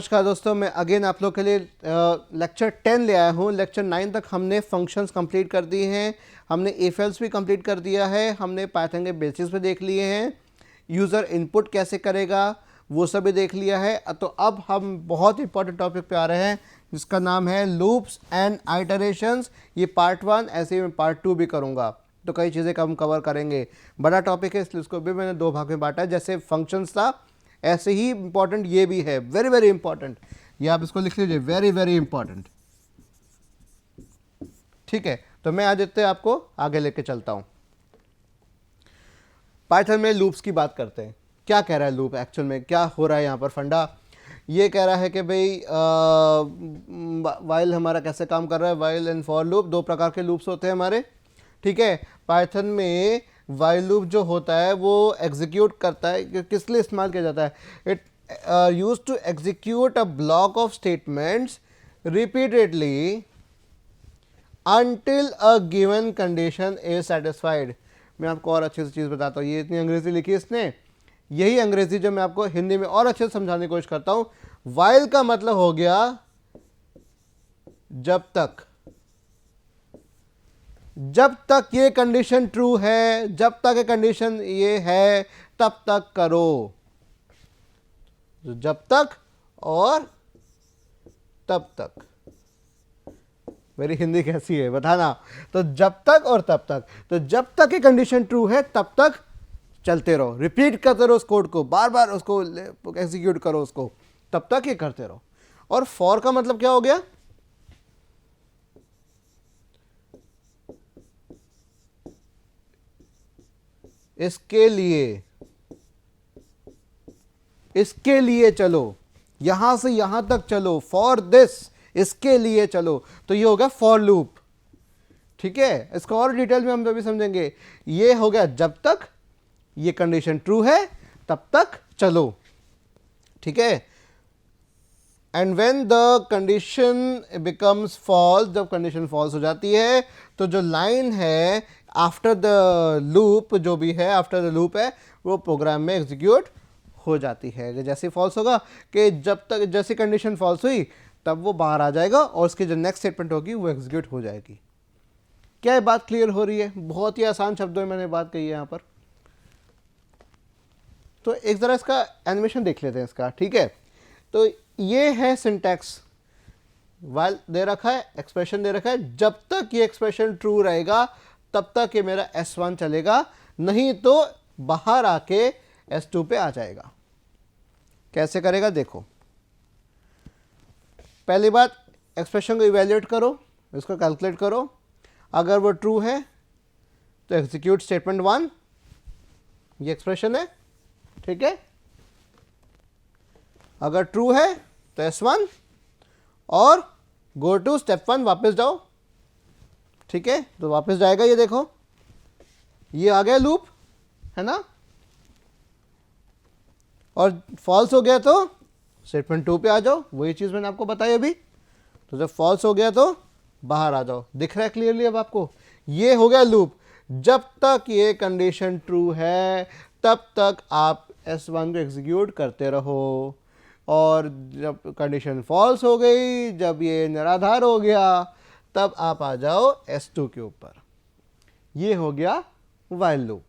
नमस्कार दोस्तों, मैं अगेन आप लोग के लिए लेक्चर 10 ले आया हूँ। लेक्चर 9 तक हमने फंक्शंस कंप्लीट कर दिए हैं, हमने इफ एल्स भी कंप्लीट कर दिया है, हमने पाइथन के बेसिस पे देख लिए हैं, यूज़र इनपुट कैसे करेगा वो सब भी देख लिया है। तो अब हम बहुत इंपॉर्टेंट टॉपिक पे आ रहे हैं जिसका नाम है लूप्स एंड आइटरेशंस। ये पार्ट 1, ऐसे ही मैं पार्ट 2 भी करूँगा, तो कई चीज़ें हम कवर करेंगे। बड़ा टॉपिक है इसलिए इसको भी मैंने 2 भाग में बांटा है। जैसे फंक्शंस था ऐसे ही इंपॉर्टेंट ये भी है, वेरी वेरी इंपॉर्टेंट। ये आप इसको लिख लीजिए, वेरी वेरी इंपॉर्टेंट। ठीक है, तो मैं आदित्य आपको आगे लेके चलता हूं। पाइथन में लूप्स की बात करते हैं। क्या कह रहा है लूप, एक्चुअल में क्या हो रहा है यहाँ पर फंडा। ये कह रहा है कि भाई वाइल हमारा कैसे काम कर रहा है। वाइल एंड फॉर लूप, 2 प्रकार के लूप्स होते हैं हमारे। ठीक है, पाइथन में वाइल लूप जो होता है वो एग्जीक्यूट करता है, किस लिए इस्तेमाल किया जाता है। It use to execute a block of statements repeatedly until a given condition is satisfied। मैं आपको और अच्छे से चीज़ बताता हूँ। ये इतनी अंग्रेजी लिखी इसने, यही अंग्रेजी जो मैं आपको हिंदी में और अच्छे से समझाने की कोशिश करता हूँ। वाइल का मतलब हो गया जब तक ये कंडीशन ट्रू है, जब तक ये कंडीशन ये है तब तक करो। जब तक और तब तक। मेरी हिंदी कैसी है बताना। तो जब तक और तब तक, तो जब तक ये कंडीशन ट्रू है तब तक चलते रहो, रिपीट करते रहो उस कोड को, बार बार उसको एग्जीक्यूट करो उसको, तब तक ये करते रहो। और फॉर का मतलब क्या हो गया, इसके लिए चलो, यहां से यहां तक चलो, फॉर दिस, इसके लिए चलो। तो ये हो गया फॉर लूप। ठीक है, इसको और डिटेल में हम अभी समझेंगे। ये हो गया जब तक ये कंडीशन ट्रू है तब तक चलो। ठीक है, and when the condition becomes false, जब कंडीशन फॉल्स हो जाती है तो जो लाइन है आफ्टर द लूप, जो भी है आफ्टर द लूप है, वो प्रोग्राम में एग्जीक्यूट हो जाती है। जैसे फॉल्स होगा कि जब तक जैसी कंडीशन फॉल्स हुई तब वो बाहर आ जाएगा और उसकी जो नेक्स्ट स्टेटमेंट होगी वो एग्जीक्यूट हो जाएगी। क्या ये बात क्लियर हो रही है। बहुत ही आसान शब्दों में मैंने बात कही है यहाँ पर। तो एक ज़रा इसका एनिमेशन देख लेते हैं इसका। ठीक है, तो ये है सिंटैक्स। वाइल दे रखा है, एक्सप्रेशन दे रखा है, जब तक ये एक्सप्रेशन ट्रू रहेगा तब तक ये मेरा S1 चलेगा, नहीं तो बाहर आके S2 पे आ जाएगा। कैसे करेगा देखो। पहली बात, एक्सप्रेशन को इवेल्युएट करो, इसको कैलकुलेट करो। अगर वो ट्रू है तो एग्जीक्यूट स्टेटमेंट 1, ये एक्सप्रेशन है। ठीक है, अगर ट्रू है तो S1 और गो टू स्टेप 1, वापस जाओ। ठीक है, तो वापस जाएगा। ये देखो, ये आ गया लूप, है ना। और फॉल्स हो गया तो स्टेटमेंट 2 पे आ जाओ, वही चीज़ मैंने आपको बताई अभी। तो जब फॉल्स हो गया तो बाहर आ जाओ। दिख रहा है क्लियरली अब आपको। ये हो गया लूप। जब तक ये कंडीशन ट्रू है तब तक आप S1 को एग्जीक्यूट करते रहो, और जब कंडीशन फॉल्स हो गई, जब ये निराधार हो गया, तब आप आ जाओ S2 के ऊपर। ये हो गया वाइल लूप।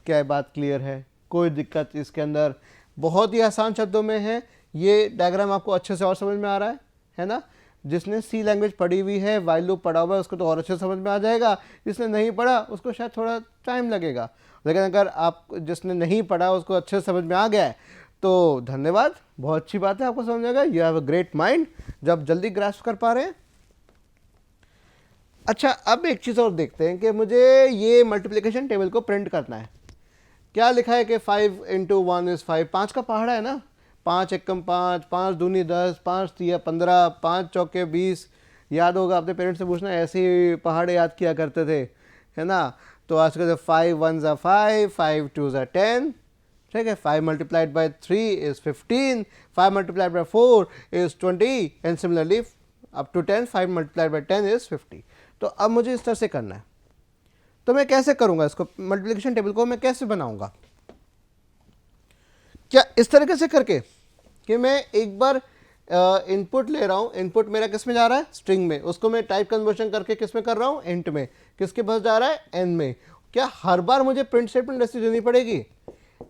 क्या बात क्लियर है, कोई दिक्कत इसके अंदर। बहुत ही आसान शब्दों में है। ये डायग्राम आपको अच्छे से और समझ में आ रहा है ना। जिसने सी लैंग्वेज पढ़ी हुई है, वाइल लूप पढ़ा हुआ है, उसको तो और अच्छे से समझ में आ जाएगा। जिसने नहीं पढ़ा उसको शायद थोड़ा टाइम लगेगा, लेकिन अगर आप जिसने नहीं पढ़ा उसको अच्छे से समझ में आ गया है तो धन्यवाद, बहुत अच्छी बात है, आपको समझ आएगा। You have a great mind जब जल्दी ग्रास्प कर पा रहे हैं। अच्छा, अब एक चीज़ और देखते हैं कि मुझे ये मल्टीप्लिकेशन टेबल को प्रिंट करना है। क्या लिखा है कि 5 × 1 = 5, 5 का पहाड़ा है ना। 5 एकम 5, 5 दूनी 10, 5 तिया 15, 5 चौके 20। याद होगा, अपने पेरेंट्स से पूछना, ऐसे ही पहाड़े याद किया करते थे, है ना। तो आज के 5 × 1 = 5, 5 × 2 = 10। ठीक है, 5 × 3 = 15, 5 × 4 = 20, एंड सिमिलरली अप टू 10, 5 × 10 = 50। तो अब मुझे इस तरह से करना है। तो मैं कैसे करूंगा इसको, मल्टीप्लिकेशन टेबल को मैं कैसे बनाऊंगा। क्या इस तरीके से करके कि मैं एक बार इनपुट ले रहा हूँ, इनपुट मेरा किस में जा रहा है, स्ट्रिंग में, उसको मैं टाइप कन्वर्शन करके किस में कर रहा हूँ, इंट में, किसके पास जा रहा है, एन में। क्या हर बार मुझे प्रिंट स्टेटमेंट ऐसी देनी पड़ेगी,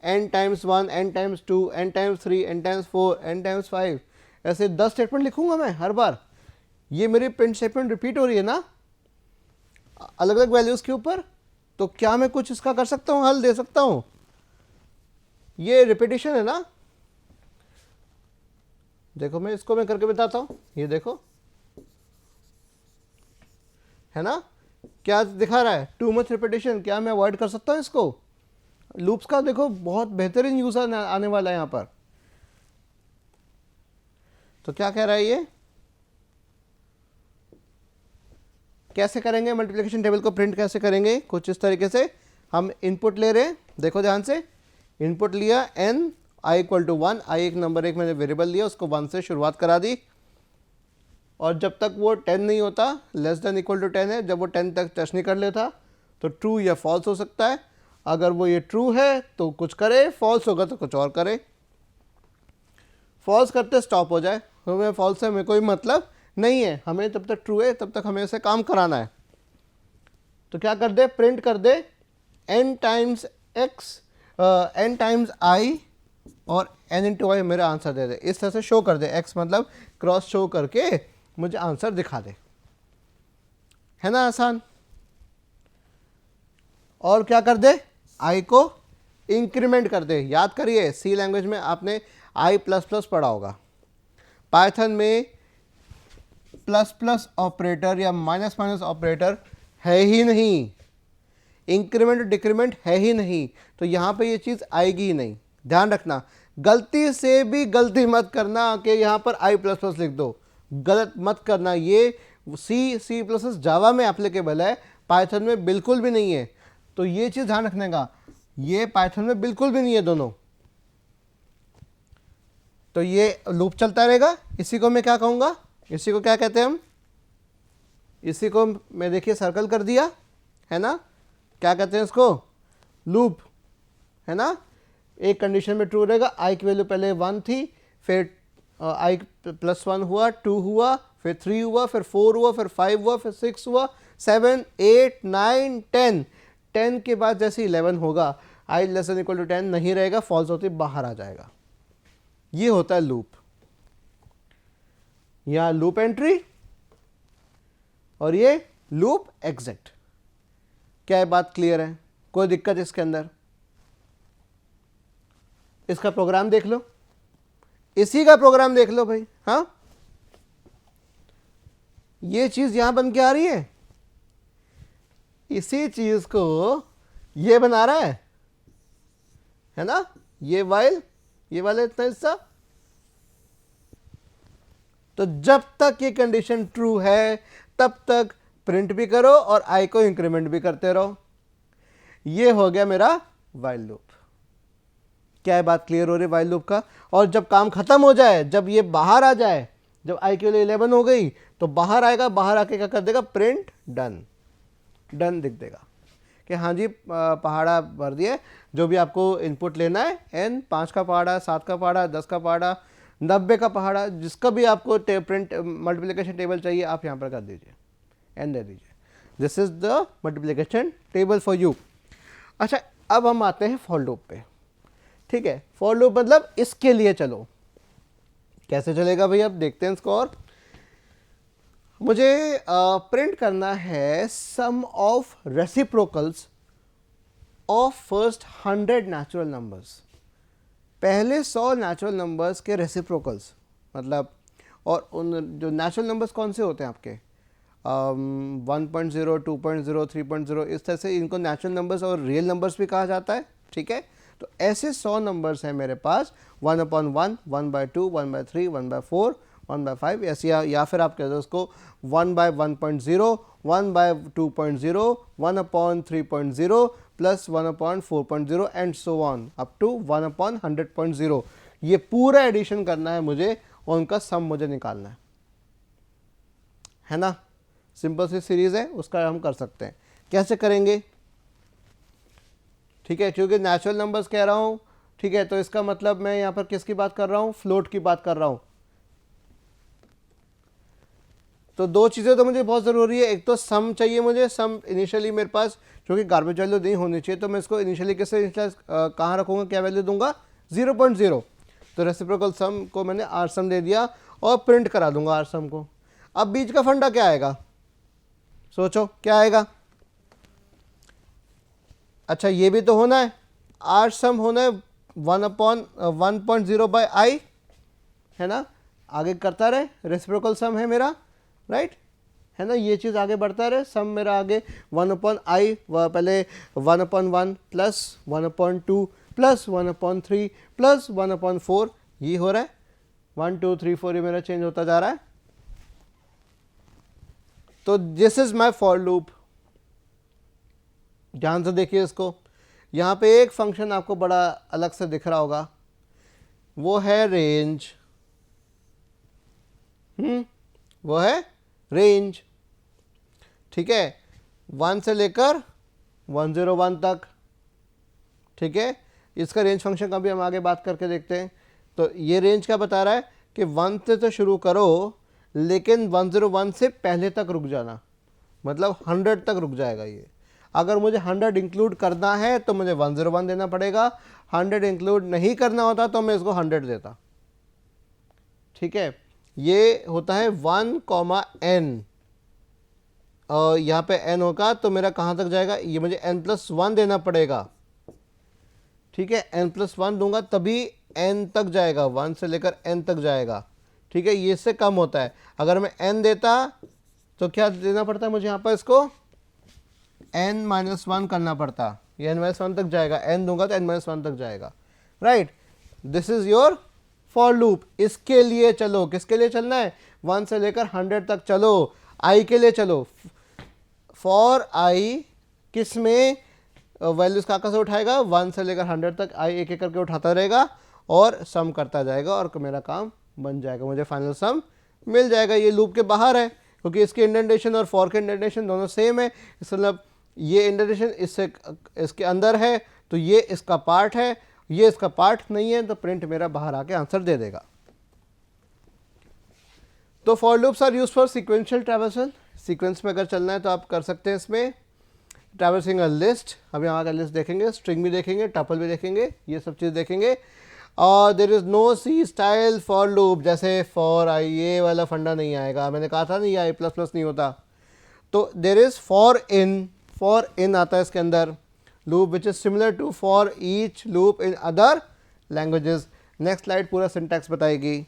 n times 1, n times 2, n times 3, n times 4, n times 5, ऐसे 10 स्टेटमेंट लिखूंगा मैं हर बार? ये मेरी प्रिंट स्टेटमेंट रिपीट हो रही है ना अलग अलग वैल्यूज के ऊपर, तो क्या मैं कुछ इसका कर सकता हूँ, हल दे सकता हूँ? ये रिपीटिशन है ना। देखो मैं इसको मैं करके बताता हूँ, ये देखो है ना, क्या दिखा रहा है, टू मच रिपीटिशन। क्या मैं अवॉइड कर सकता हूँ इसको? लूप्स का देखो बहुत बेहतरीन यूज आने वाला है यहाँ पर। तो क्या कह रहा है ये, कैसे करेंगे मल्टीप्लिकेशन टेबल को प्रिंट कैसे करेंगे? कुछ इस तरीके से हम इनपुट ले रहे हैं, देखो ध्यान से, इनपुट लिया n i इक्वल टू 1, आई एक नंबर, एक मैंने वेरिएबल लिया, उसको 1 से शुरुआत करा दी, और जब तक वो 10 नहीं होता, लेस देन इक्वल टू 10 है, जब वो 10 तक टच नहीं कर लेता तो ट्रू या फॉल्स हो सकता है। अगर वो ये ट्रू है तो कुछ करे, फॉल्स होगा तो कुछ और करे। फॉल्स करते स्टॉप हो जाए, हमें फॉल्स से हमें कोई मतलब नहीं है, हमें तब तक ट्रू है तब तक हमें इसे काम कराना है। तो क्या कर दे, प्रिंट कर दे n times x, n times i और n इंटू आई मेरा आंसर दे दे, इस तरह से शो कर दे, x मतलब क्रॉस शो करके मुझे आंसर दिखा दे, है ना आसान। और क्या कर दे, i को इंक्रीमेंट कर दे। याद करिए सी लैंग्वेज में आपने i प्लस प्लस पढ़ा होगा, पाइथन में प्लस प्लस ऑपरेटर या माइनस माइनस ऑपरेटर है ही नहीं, इंक्रीमेंट और डिक्रीमेंट है ही नहीं, तो यहाँ पे ये चीज़ आएगी ही नहीं। ध्यान रखना, गलती से भी गलती मत करना कि यहाँ पर i प्लस प्लस लिख दो, गलत मत करना। ये सी प्लस प्लस जावा में एप्लीकेबल है, पाइथन में बिल्कुल भी नहीं है, तो ये चीज़ ध्यान रखने का, ये पाइथन में बिल्कुल भी नहीं है दोनों। तो ये लूप चलता रहेगा, इसी को मैं क्या कहूँगा, इसी को क्या कहते हैं हम, इसी को मैं देखिए सर्कल कर दिया है ना, क्या कहते हैं इसको, लूप, है ना। एक कंडीशन में ट्रू रहेगा, आई की वैल्यू पहले 1 थी, फिर आई प्लस 1 हुआ, 2 हुआ, फिर 3 हुआ, फिर 4 हुआ, फिर 5 हुआ, फिर 6 हुआ, 7, 8, 9, 10, 10 के बाद जैसे 11 होगा, आई लेस देन इक्वल टू 10 नहीं रहेगा, फॉल्स होती बाहर आ जाएगा। ये होता है लूप। यहाँ लूप एंट्री और ये लूप एग्जिट। क्या ये बात क्लियर है? कोई दिक्कत इसके अंदर? इसका प्रोग्राम देख लो, इसी का प्रोग्राम देख लो भाई। हाँ, ये चीज यहां बन के आ रही है, इसी चीज को ये बना रहा है ना, ये वाइल, ये वाला इतना हिस्सा। तो जब तक ये कंडीशन ट्रू है तब तक प्रिंट भी करो और आई को इंक्रीमेंट भी करते रहो। ये हो गया मेरा वाइल लूप। क्या है बात क्लियर हो रही है वाइल लूप का? और जब काम खत्म हो जाए, जब ये बाहर आ जाए, जब आई के लिए 11 हो गई तो बाहर आएगा, बाहर आके क्या कर देगा, प्रिंट डन, डन दिख देगा कि हाँ जी पहाड़ा भर दिए, जो भी आपको इनपुट लेना है, n 5 का पहाड़ा, 7 का पहाड़ा, 10 का पहाड़ा, 90 का पहाड़ा, जिसका भी आपको प्रिंट मल्टीप्लिकेशन टेबल चाहिए आप यहाँ पर कर दीजिए, n दे दीजिए। This is the multiplication table for you. अच्छा, अब हम आते हैं फॉर लूप पे। ठीक है, फॉर लूप मतलब इसके लिए चलो, कैसे चलेगा भाई, अब देखते हैं इसको। और मुझे प्रिंट करना है sum of reciprocals of first 100 natural numbers, पहले 100 नेचुरल नंबर्स के रेसिप्रोकल्स, मतलब, और उन जो नेचुरल नंबर्स कौन से होते हैं आपके, 1.0, 2.0, 3.0, इस तरह से इनको नेचुरल नंबर्स और रियल नंबर्स भी कहा जाता है। ठीक है, तो ऐसे 100 नंबर्स हैं मेरे पास, 1/1, 1/2, 1/3, 1/4, 1/5 ऐसे, या फिर आप कह दो उसको 1/1.0, 1/2.0, 1/3.0 plus 1/4.0 and so on up to 1/100.0। ये पूरा एडिशन करना है मुझे और उनका सम मुझे निकालना है ना। सिंपल सी सीरीज है, उसका हम कर सकते हैं। कैसे करेंगे? ठीक है, क्योंकि नेचुरल नंबर्स कह रहा हूँ, ठीक है, तो इसका मतलब मैं यहाँ पर किसकी बात कर रहा हूँ, फ्लोट की बात कर रहा हूँ। तो दो चीज़ें तो मुझे बहुत ज़रूरी है, एक तो सम चाहिए मुझे, सम इनिशियली मेरे पास जो कि गार्बेज वैल्यू नहीं होनी चाहिए, तो मैं इसको इनिशियली कैसे कहाँ रखूँगा, क्या वैल्यू दूंगा, 0.0। तो रेसिप्रोकल सम को मैंने आर सम दे दिया और प्रिंट करा दूंगा आर सम को। अब बीच का फंडा क्या आएगा, सोचो क्या आएगा। अच्छा ये भी तो होना है, आर सम होना है 1/1.0/i, है ना, आगे करता रहे, रेसिप्रोकल सम है मेरा, राइट, है ना, ये चीज़ आगे बढ़ता रहे, सम मेरा आगे 1/i, पहले 1/1 प्लस 1/2 प्लस 1/3 प्लस 1/4, ये हो रहा है 1 2 3 4, ये मेरा चेंज होता जा रहा है। तो this is my for loop. ध्यान से देखिए इसको, यहाँ पे एक फंक्शन आपको बड़ा अलग से दिख रहा होगा, वो है रेंज। वो है रेंज, ठीक है, 1 से लेकर 101 तक, ठीक है। इसका रेंज फंक्शन का भी हम आगे बात करके देखते हैं। तो ये रेंज क्या बता रहा है कि 1 से तो शुरू करो, लेकिन 101 से पहले तक रुक जाना, मतलब 100 तक रुक जाएगा ये। अगर मुझे 100 इंक्लूड करना है तो मुझे 101 देना पड़ेगा, 100 इंक्लूड नहीं करना होता तो मैं इसको 100 देता, ठीक है। ये होता है 1, और यहाँ पे n होगा तो मेरा कहाँ तक जाएगा, ये मुझे n+1 देना पड़ेगा, ठीक है, n+1 दूंगा तभी n तक जाएगा, 1 से लेकर n तक जाएगा, ठीक है। ये इससे कम होता है, अगर मैं n देता तो क्या देना पड़ता है मुझे यहाँ पर, इसको n-1 करना पड़ता, ये n-1 तक जाएगा, n दूंगा तो n-1 तक जाएगा, right. This is your for loop. इसके लिए चलो, किसके लिए चलना है, 1 से लेकर 100 तक चलो, i के लिए चलो। फॉर i किस में वैल्यूज कहाँ से उठाएगा, 1 से लेकर 100 तक i एक एक करके उठाता रहेगा और सम करता जाएगा और मेरा काम बन जाएगा, मुझे फाइनल सम मिल जाएगा। ये लूप के बाहर है क्योंकि इसके इंडेंटेशन और फॉर के इंडेंटेशन दोनों सेम है, इसका मतलब ये इंडेंटेशन इसके अंदर है तो ये इसका पार्ट है, ये इसका पार्ट नहीं है, तो प्रिंट मेरा बाहर आके आंसर दे देगा। तो for loops are used for sequential traversal, sequence में अगर चलना है तो आप कर सकते हैं इसमें। ट्रैवर्सिंग अ लिस्ट, अभी हम आगे लिस्ट देखेंगे, स्ट्रिंग भी देखेंगे, टपल भी देखेंगे, ये सब चीज़ देखेंगे। और there is no C style for loop, जैसे फॉर आई ये वाला फंडा नहीं आएगा, मैंने कहा था ना ये आई प्लस प्लस नहीं होता। तो देयर इज़ फॉर इन आता है इसके अंदर, loop which is similar to for each loop in other languages. Next slide पूरा सिंटैक्स बताएगी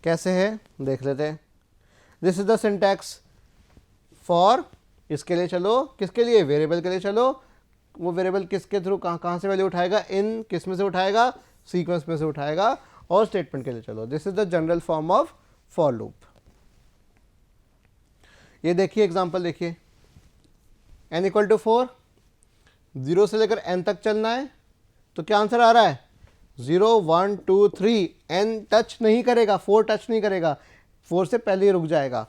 कैसे है, देख लेते हैं। This is the syntax for, इसके लिए चलो, किसके लिए, वेरिएबल के लिए चलो, वो वेरिएबल किसके थ्रू कहाँ से वैल्यू उठाएगा, इन किस में से उठाएगा, सीक्वेंस में से उठाएगा, और स्टेटमेंट के लिए चलो। This is the general form of for loop. ये देखिए एग्जांपल देखिए, n = 4, 0 से लेकर n तक चलना है, तो क्या आंसर आ रहा है 0 1 2 3, n टच नहीं करेगा, 4 टच नहीं करेगा, 4 से पहले ही रुक जाएगा,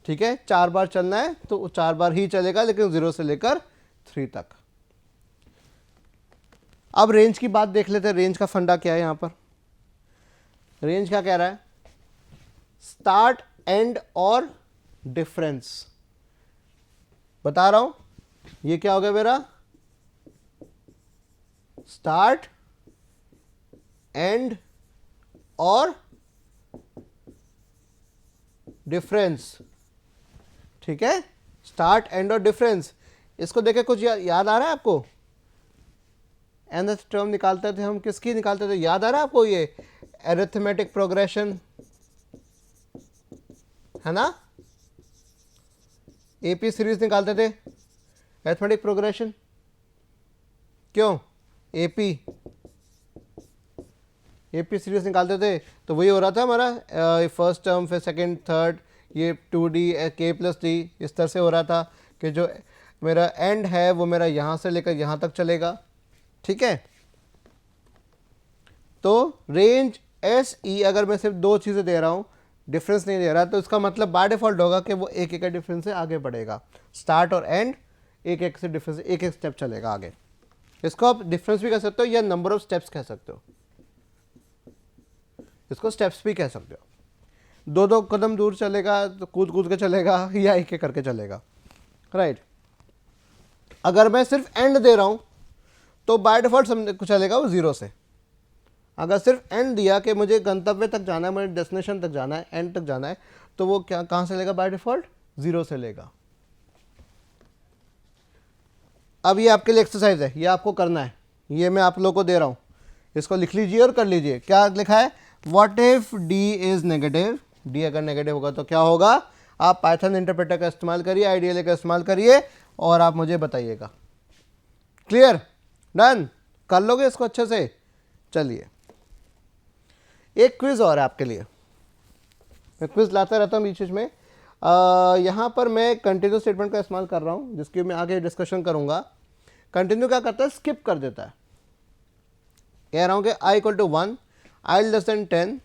ठीक है। 4 बार चलना है तो 4 बार ही चलेगा, लेकिन 0 से लेकर 3 तक। अब रेंज की बात देख लेते हैं, रेंज का फंडा क्या है यहाँ पर। रेंज क्या कह रहा है, स्टार्ट, एंड और डिफरेंस। बता रहा हूं, ये क्या हो गया मेरा, स्टार्ट, एंड और डिफरेंस, ठीक है, स्टार्ट, एंड और डिफरेंस। इसको देखे कुछ याद आ रहा है आपको, nth टर्म निकालते थे हम, किसकी निकालते थे, याद आ रहा है आपको, ये अरिथमेटिक प्रोग्रेशन है ना, एपी सीरीज निकालते थे, अरिथमेटिक प्रोग्रेशन, क्यों, एपी सीरीज निकालते थे, तो वही हो रहा था हमारा, फर्स्ट टर्म फिर सेकंड थर्ड, ये 2d k+d इस तरह से हो रहा था कि जो मेरा एंड है वो मेरा यहाँ से लेकर यहाँ तक चलेगा, ठीक है। तो रेंज एस ई, अगर मैं सिर्फ दो चीज़ें दे रहा हूँ, डिफरेंस नहीं दे रहा, तो इसका मतलब बाय डिफॉल्ट होगा कि वो एक एक डिफरेंस से आगे बढ़ेगा, स्टार्ट और एंड एक एक से डिफरेंस, एक एक स्टेप चलेगा आगे, इसको आप डिफरेंस भी कह सकते हो या नंबर ऑफ स्टेप्स कह सकते हो, इसको स्टेप्स भी कह सकते हो। दो दो कदम दूर चलेगा तो कूद कूद के चलेगा या एक एक करके चलेगा, राइट। अगर मैं सिर्फ एंड दे रहा हूं तो बाय डिफॉल्ट चलेगा वो 0 से। अगर सिर्फ एंड दिया कि मुझे गंतव्य तक जाना है, मुझे डेस्टिनेशन तक जाना है, एंड तक जाना है, तो वो क्या कहां से लेगा? बाय डिफॉल्ट 0 से लेगा। अब ये आपके लिए एक्सरसाइज है, ये आपको करना है, ये मैं आप लोगों को दे रहा हूं, इसको लिख लीजिए और कर लीजिए। क्या लिखा है? What if D is negative, D अगर नेगेटिव होगा तो क्या होगा? आप पाइथन इंटरप्रेटर का इस्तेमाल करिए, आईडीएलए का इस्तेमाल करिए और आप मुझे बताइएगा। क्लियर? डन? कर लोगे इसको अच्छे से? चलिए एक क्विज और है आपके लिए, मैं क्विज लाता रहता हूँ बीच बीच में। यहाँ पर मैं कंटिन्यू स्टेटमेंट का इस्तेमाल कर रहा हूँ जिसकी मैं आगे डिस्कशन करूँगा। कंटिन्यू क्या करता है? स्किप कर देता है। कह रहा हूँ कि i equal to 1, i less than 10,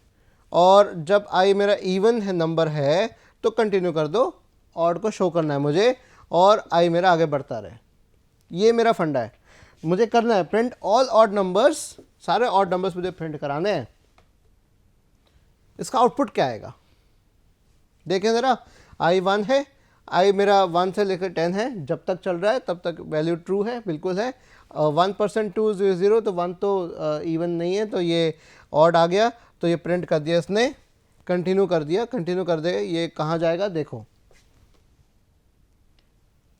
और जब i मेरा इवन है नंबर है तो कंटिन्यू कर दो, ऑड को शो करना है मुझे और i मेरा आगे बढ़ता रहे। ये मेरा फंडा है, मुझे करना है प्रिंट ऑल ऑड नंबर्स, सारे ऑड नंबर्स मुझे प्रिंट कराने हैं। इसका आउटपुट क्या आएगा देखें ज़रा। i 1 है, i मेरा 1 से लेकर 10 है, जब तक चल रहा है तब तक वैल्यू ट्रू है, बिल्कुल है। 1% 2 0, तो 1 तो इवन नहीं है, तो ये ऑड आ गया, तो ये प्रिंट कर दिया इसने। कंटिन्यू कर दिया, कंटिन्यू कर देगा, ये कहाँ जाएगा देखो।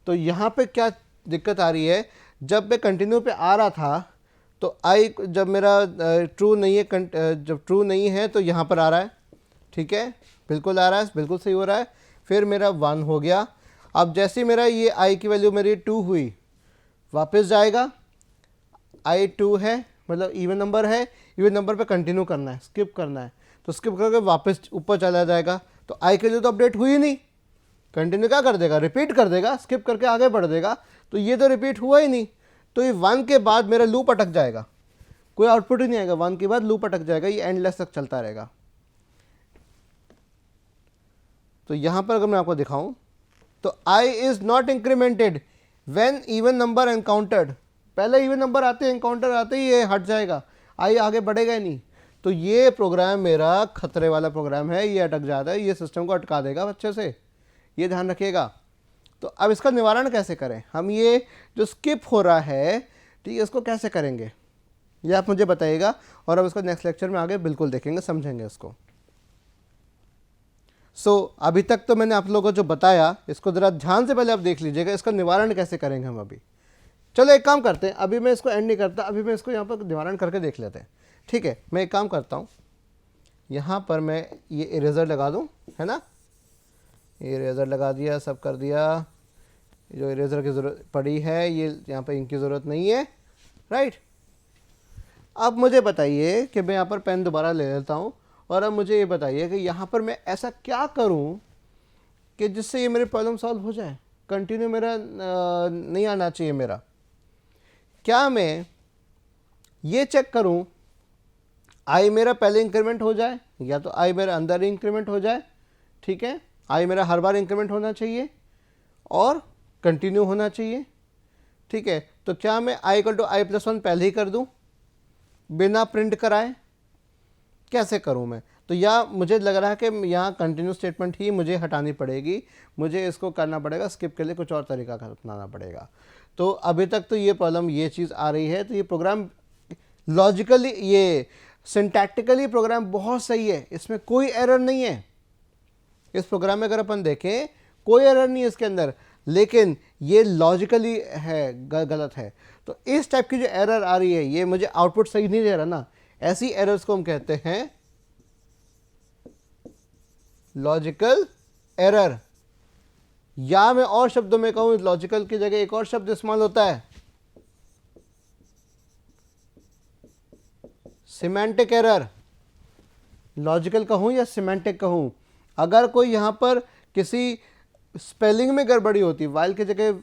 तो यहाँ पे क्या दिक्कत आ रही है? जब मैं कंटिन्यू पे आ रहा था तो i जब मेरा ट्रू नहीं है, जब ट्रू नहीं है तो यहाँ पर आ रहा है, ठीक है, बिल्कुल आ रहा है, बिल्कुल सही हो रहा है। फिर मेरा 1 हो गया। अब जैसे मेरा ये i की वैल्यू मेरी 2 हुई, वापस जाएगा, i 2 है मतलब इवन नंबर है, इवन नंबर पे कंटिन्यू करना है, स्किप करना है, तो स्किप करके वापस ऊपर चला जाएगा। तो i के लिए तो अपडेट हुई नहीं, कंटिन्यू क्या कर देगा? रिपीट कर देगा, स्किप करके आगे बढ़ देगा, तो ये तो रिपीट हुआ ही नहीं। तो ये 1 के बाद मेरा लूप अटक जाएगा, कोई आउटपुट ही नहीं आएगा, 1 के बाद लूप अटक जाएगा, ये एंडलेस तक चलता रहेगा। तो यहां पर अगर मैं आपको दिखाऊं तो i is not incremented when even number encountered, पहले इवन नंबर आते हैं, एनकाउंटर आते ही ये हट जाएगा, i आगे बढ़ेगा ही नहीं। तो ये प्रोग्राम मेरा खतरे वाला प्रोग्राम है, ये अटक जाता है, ये सिस्टम को अटका देगा अच्छे से, ये ध्यान रखिएगा। तो अब इसका निवारण कैसे करें? हम ये जो स्किप हो रहा है, ठीक है, इसको कैसे करेंगे ये आप मुझे बताइएगा, और अब इसको नेक्स्ट लेक्चर में आगे बिल्कुल देखेंगे, समझेंगे इसको। अभी तक तो मैंने आप लोगों को जो बताया, इसको ज़रा ध्यान से पहले आप देख लीजिएगा, इसका निवारण कैसे करेंगे हम अभी। चलो एक काम करते हैं, अभी मैं इसको एंड नहीं करता, अभी मैं इसको यहाँ पर निवारण करके देख लेते हैं, ठीक है। मैं एक काम करता हूँ, यहाँ पर मैं ये इरेजर लगा दूँ, है ना, ये इरेजर लगा दिया, सब कर दिया। जो इरेजर की ज़रूरत पड़ी है, ये यहाँ पर इनकी ज़रूरत नहीं है, राइट। अब मुझे बताइए कि मैं यहाँ पर पेन दोबारा ले लेता हूँ, और अब मुझे ये बताइए कि यहाँ पर मैं ऐसा क्या करूँ कि जिससे ये मेरे प्रॉब्लम सॉल्व हो जाए। कंटिन्यू मेरा नहीं आना चाहिए मेरा। क्या मैं ये चेक करूँ आई मेरा पहले इंक्रीमेंट हो जाए, या तो आई मेरा अंदर इंक्रीमेंट हो जाए, ठीक है, आई मेरा हर बार इंक्रीमेंट होना चाहिए और कंटिन्यू होना चाहिए, ठीक है। तो क्या मैं I equal to I plus 1 पहले ही कर दूँ बिना प्रिंट कराए? कैसे करूं मैं? तो या मुझे लग रहा है कि यहाँ कंटिन्यू स्टेटमेंट ही मुझे हटानी पड़ेगी, मुझे इसको करना पड़ेगा, स्किप के लिए कुछ और तरीका अपनाना पड़ेगा। तो अभी तक तो ये प्रॉब्लम, ये चीज़ आ रही है, तो ये प्रोग्राम लॉजिकली, ये सिंटैक्टिकली प्रोग्राम बहुत सही है, इसमें कोई एरर नहीं है। इस प्रोग्राम में अगर अपन देखें कोई एरर नहीं है इसके अंदर, लेकिन ये लॉजिकली है गलत है। तो इस टाइप की जो एरर आ रही है, ये मुझे आउटपुट सही नहीं दे रहा ना, ऐसी एरर्स को हम कहते हैं लॉजिकल एरर, या मैं और शब्दों में कहूं, लॉजिकल की जगह एक और शब्द इस्तेमाल होता है, सिमेंटिक एरर। लॉजिकल कहूं या सिमेंटिक कहूं, अगर कोई यहां पर किसी स्पेलिंग में गड़बड़ी होती, वाइल की जगह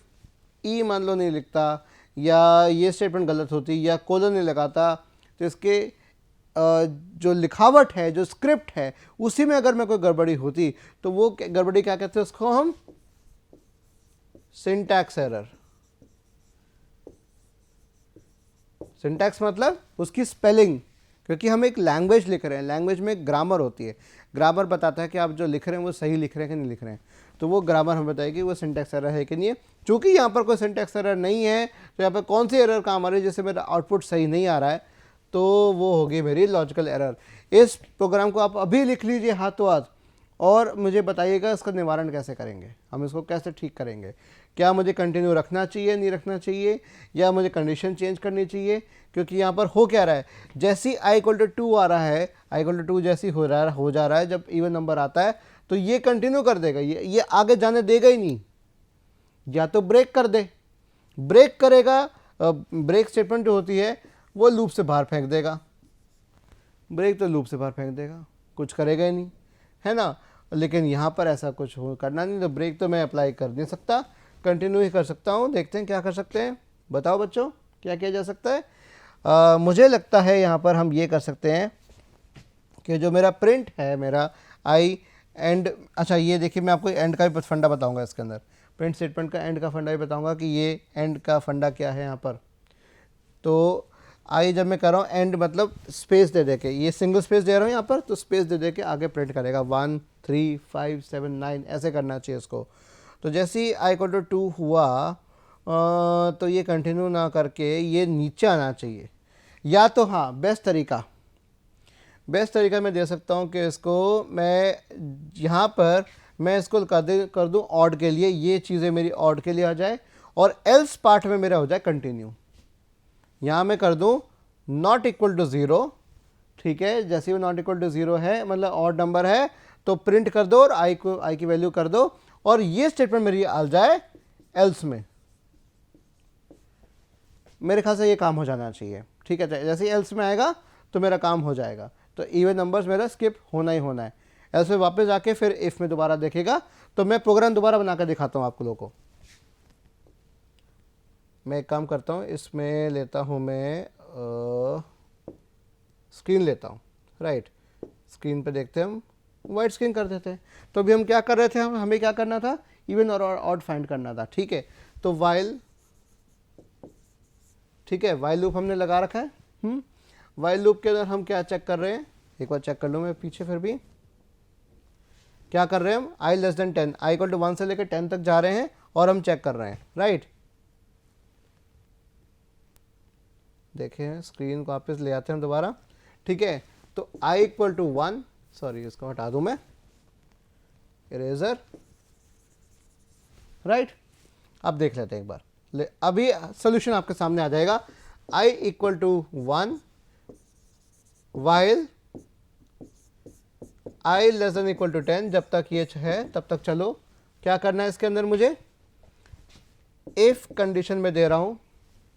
ई मान लो नहीं लिखता, या ये स्टेटमेंट गलत होती, या कोलन नहीं लगाता, तो इसके जो लिखावट है, जो स्क्रिप्ट है, उसी में अगर मैं कोई गड़बड़ी होती, तो वो गड़बड़ी क्या कहते हैं, उसको हम सिंटैक्स एरर। सिंटैक्स मतलब उसकी स्पेलिंग, क्योंकि हम एक लैंग्वेज लिख रहे हैं, लैंग्वेज में ग्रामर होती है, ग्रामर बताता है कि आप जो लिख रहे हैं वो सही लिख रहे हैं कि नहीं लिख रहे हैं, तो वो ग्रामर हमें बताएगी वो सिंटैक्स एरर है कि नहीं है। चूंकि यहाँ पर कोई सिंटैक्स एरर नहीं है तो यहाँ पर कौन सी एरर काम आ रही है, जैसे मेरा आउटपुट सही नहीं आ रहा है तो वो होगी मेरी लॉजिकल एरर। इस प्रोग्राम को आप अभी लिख लीजिए हाथों हाथ और मुझे बताइएगा इसका निवारण कैसे करेंगे, हम इसको कैसे ठीक करेंगे। क्या मुझे कंटिन्यू रखना चाहिए, नहीं रखना चाहिए, या मुझे कंडीशन चेंज करनी चाहिए, क्योंकि यहाँ पर हो क्या रहा है, जैसी i = 2 आ रहा है, i = 2 जैसी हो जा रहा है, जब इवन नंबर आता है तो ये कंटिन्यू कर देगा, ये आगे जाने देगा ही नहीं, या तो ब्रेक कर दे, ब्रेक करेगा, ब्रेक स्टेटमेंट जो होती है वो लूप से बाहर फेंक देगा, ब्रेक तो लूप से बाहर फेंक देगा, कुछ करेगा ही नहीं, है ना। लेकिन यहाँ पर ऐसा कुछ करना नहीं, तो ब्रेक तो मैं अप्लाई कर नहीं सकता, कंटिन्यू ही कर सकता हूँ। देखते हैं क्या कर सकते हैं, बताओ बच्चों क्या किया जा सकता है। मुझे लगता है यहाँ पर हम ये कर सकते हैं कि जो मेरा प्रिंट है, मेरा आई एंड, अच्छा ये देखिए मैं आपको एंड का भी फंडा बताऊंगा इसके अंदर, प्रिंट स्टेटमेंट का एंड का फंडा भी बताऊंगा कि ये एंड का फंडा क्या है यहाँ पर। तो आई जब मैं कर रहा हूँ एंड मतलब स्पेस दे के, ये सिंगल स्पेस दे रहा हूँ यहाँ पर, तो स्पेस दे के आगे प्रिंट करेगा 1 3 5 7 9 ऐसे करना चाहिए इसको। तो जैसे ही i = 2 हुआ तो ये कंटिन्यू ना करके ये नीचे आना चाहिए, या तो हाँ बेस्ट तरीका मैं दे सकता हूँ कि इसको मैं यहाँ पर मैं इसको कर दूँ ऑड के लिए, ये चीज़ें मेरी ऑड के लिए आ जाए और एल्स पार्ट में मेरा हो जाए कंटिन्यू। यहाँ मैं कर दूँ नॉट इक्वल टू 0, ठीक है, जैसे वो नॉट इक्वल टू 0 है मतलब ऑड नंबर है तो प्रिंट कर दो और आई की वैल्यू कर दो और ये स्टेटमेंट मेरी आ जाए एल्स में। मेरे ख्याल से ये काम हो जाना चाहिए, ठीक है। जैसे ही एल्स में आएगा तो मेरा काम हो जाएगा, तो इवन नंबर्स मेरा स्किप होना ही होना है। एल्स में वापस जाके फिर इफ में दोबारा देखेगा, तो मैं प्रोग्राम दोबारा बनाकर दिखाता हूँ आप लोगों को। मैं एक काम करता हूँ, इसमें लेता हूँ मैं स्क्रीन लेता हूँ, राइट, स्क्रीन पे देखते हैं हम, वाइट स्क्रीन कर देते हैं। तो अभी हम क्या कर रहे थे, हमें क्या करना था, इवन और ऑड फाइंड करना था, ठीक है। तो वाइल, ठीक है, वाइल लूप हमने लगा रखा है। वाइल लूप के अंदर हम क्या चेक कर रहे हैं, एक बार चेक कर लूँ मैं पीछे, फिर भी क्या कर रहे हैं हम, i < 10, i = 1 से लेकर 10 तक जा रहे हैं और हम चेक कर रहे हैं, राइट। देखें स्क्रीन को वापस ले आते हैं दोबारा, ठीक है। तो i = 1, सॉरी इसको हटा दूं मैं, इरेजर, राइट। अब देख लेते हैं एक बार, अभी सोल्यूशन आपके सामने आ जाएगा। i = 1 while i < 10, जब तक ये है तब तक चलो। क्या करना है इसके अंदर, मुझे इफ कंडीशन में दे रहा हूं,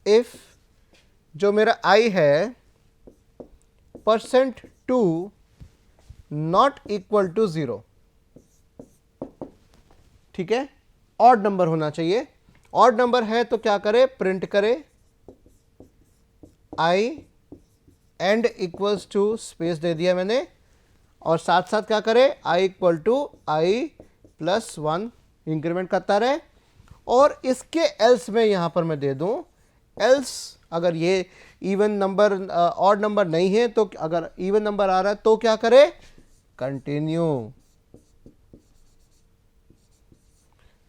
इफ जो मेरा i है %2 नॉट इक्वल टू 0, ठीक है, ऑड नंबर होना चाहिए। ऑड नंबर है तो क्या करे, प्रिंट करे i and equals to, space दे दिया मैंने, और साथ साथ क्या करे, i = i + 1 इंक्रीमेंट करता रहे। और इसके एल्स में यहां पर मैं दे दूं, एल्स अगर ये इवन नंबर ऑड नंबर नहीं है तो, अगर इवन नंबर आ रहा है तो क्या करे, कंटिन्यू,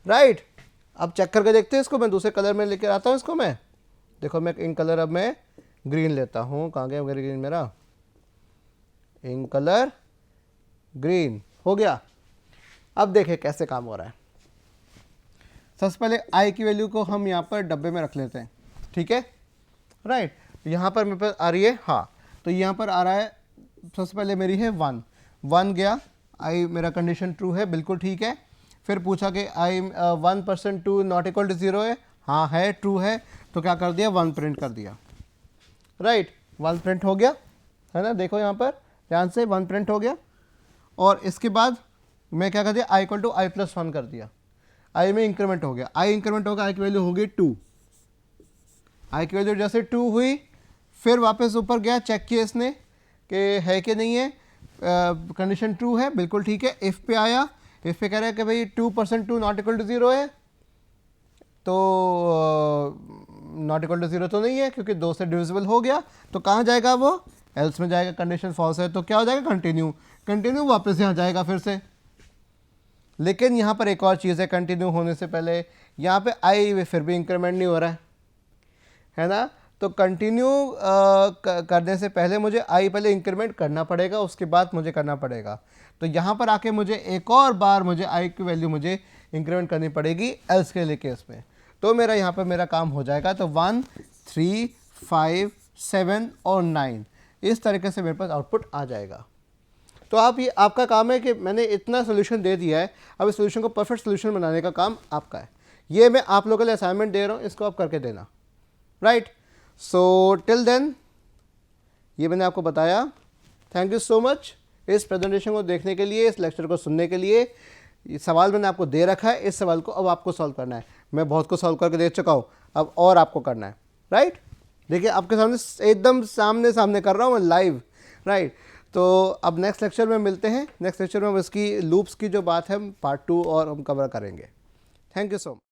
राइट। अब चेक करके देखते हैं इसको, मैं दूसरे कलर में लेकर आता हूं इसको मैं, देखो मैं इन कलर, अब मैं ग्रीन लेता हूं, कहां गया ग्रीन मेरा, इन कलर ग्रीन हो गया। अब देखें कैसे काम हो रहा है। सबसे पहले i की वैल्यू को हम यहां पर डब्बे में रख लेते हैं, ठीक है, राइट। यहां पर मेरे पास आ रही है, हाँ, तो यहां पर आ रहा है, सबसे पहले मेरी है 1 गया, i मेरा कंडीशन ट्रू है, बिल्कुल ठीक है। फिर पूछा कि i 1% 2 नॉट इक्वल टू 0 है, हाँ है, ट्रू है, तो क्या कर दिया, 1 प्रिंट कर दिया, राइट, 1 प्रिंट हो गया, है ना। देखो यहाँ पर ध्यान से 1 प्रिंट हो गया। और इसके बाद मैं क्या कर दिया, i = i + 1 कर दिया, i में इंक्रीमेंट हो गया, i इंक्रीमेंट होगा, i की वैल्यू होगी 2, i की वैल्यू जैसे 2 हुई, फिर वापस ऊपर गया, चेक किया इसने कि है कि नहीं है, कंडीशन ट्रू है, बिल्कुल ठीक है। इफ पे आया, इफ पे कह रहा है कि भाई 2% 2 नॉट इक्वल टू 0 है, तो नॉट इक्वल टू 0 तो नहीं है क्योंकि 2 से डिविजिबल हो गया, तो कहाँ जाएगा वो, एल्स में जाएगा, कंडीशन फॉल्स है तो क्या हो जाएगा, कंटिन्यू, कंटिन्यू वापस यहाँ जाएगा फिर से। लेकिन यहाँ पर एक और चीज़ है, कंटिन्यू होने से पहले यहाँ पे आई फिर भी इंक्रीमेंट नहीं हो रहा है ना, तो कंटिन्यू करने से पहले मुझे आई पहले इंक्रीमेंट करना पड़ेगा, उसके बाद मुझे करना पड़ेगा। तो यहाँ पर आके मुझे एक और बार मुझे आई की वैल्यू मुझे इंक्रीमेंट करनी पड़ेगी एल्स के लिए केस में, तो मेरा यहाँ पर मेरा काम हो जाएगा। तो 1, 3, 5, 7 और 9 इस तरीके से मेरे पास आउटपुट आ जाएगा। तो आप ये आपका काम है कि मैंने इतना सोल्यूशन दे दिया है, अब इस सोल्यूशन को परफेक्ट सोल्यूशन बनाने का काम आपका है। ये मैं आप लोगों के लिए असाइनमेंट दे रहा हूँ, इसको आप करके देना, राइट। सो टिल देन ये मैंने आपको बताया। थैंक यू सो मच इस प्रेजेंटेशन को देखने के लिए, इस लेक्चर को सुनने के लिए। ये सवाल मैंने आपको दे रखा है, इस सवाल को अब आपको सॉल्व करना है। मैं बहुत को सॉल्व करके दे चुका हूँ, अब और आपको करना है, राइट। देखिए आपके सामने एकदम सामने सामने कर रहा हूँ मैं लाइव, राइट। तो अब नेक्स्ट लेक्चर में मिलते हैं। नेक्स्ट लेक्चर में हम इसकी लूप्स की जो बात है पार्ट 2 और हम कवर करेंगे। Thank you so much.